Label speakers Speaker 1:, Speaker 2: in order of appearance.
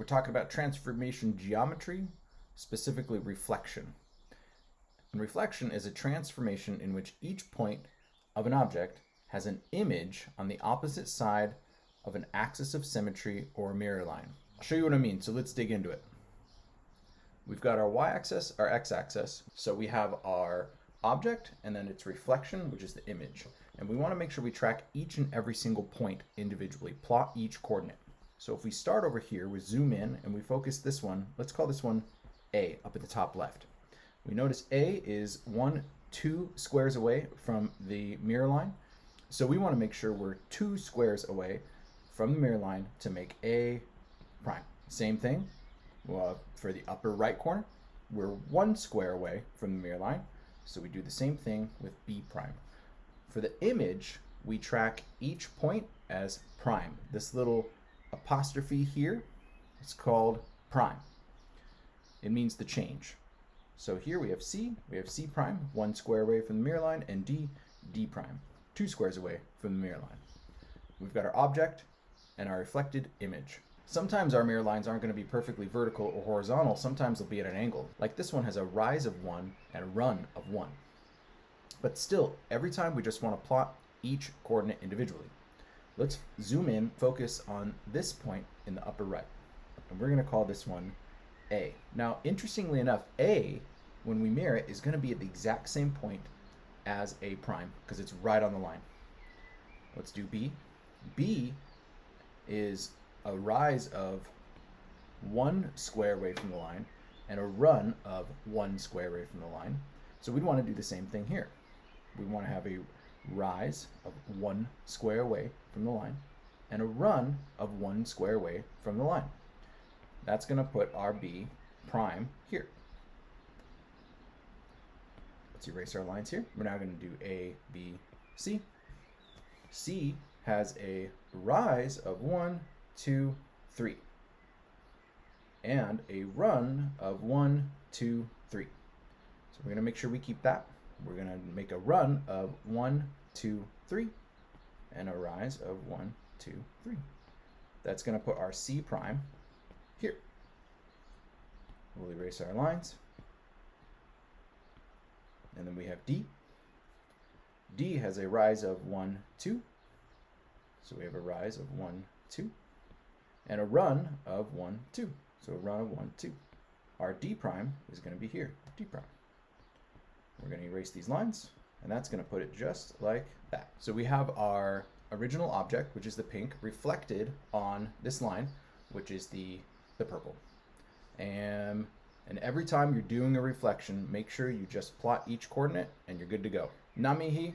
Speaker 1: We're talking about transformation geometry, specifically reflection. And reflection is a transformation in which each point of an object has an image on the opposite side of an axis of symmetry or mirror line. I'll show you what I mean, so let's dig into it. We've got our y-axis, our x-axis, so we have our object and then its reflection, which is the image. And we want to make sure we track each and every single point individually, plot each coordinate. So if we start over here, we zoom in and we focus this one, let's call this one A up at the top left. We notice A is 2 squares away from the mirror line. So we want to make sure we're 2 squares away from the mirror line to make A prime. Same thing for the upper right corner. We're 1 square away from the mirror line. So we do the same thing with B prime. For the image, we track each point as prime. This little apostrophe here, it's called prime. It means the change. So here we have C prime, 1 square away from the mirror line, and D prime, 2 squares away from the mirror line. We've got our object and our reflected image. Sometimes our mirror lines aren't going to be perfectly vertical or horizontal, sometimes they'll be at an angle. Like this one has a rise of 1 and a run of 1. But still, every time we just want to plot each coordinate individually. Let's zoom in, focus on this point in the upper right. And we're going to call this one A. Now, interestingly enough, A, when we mirror it, is going to be at the exact same point as A prime, because it's right on the line. Let's do B. B is a rise of 1 square away from the line and a run of 1 square away from the line. So we'd want to do the same thing here. We want to have a rise of 1 square away from the line and a run of 1 square away from the line. That's going to put our B prime here. Let's erase our lines here. We're now going to do A, B, C. C has a rise of 1, 2, 3 and a run of 1, 2, 3. So we're going to make sure we keep that. We're going to make a run of 1, 2, 3 and a rise of 1, 2, 3. That's going to put our C prime here. We'll erase our lines. And then we have D. D has a rise of 1, 2. So we have a rise of 1, 2 and a run of 1, 2. So a run of 1, 2. Our D prime is going to be here, D prime. We're going to erase these lines, and that's going to put it just like that. So we have our original object, which is the pink, reflected on this line, which is the purple. And every time you're doing a reflection, make sure you just plot each coordinate, and you're good to go. Namihi.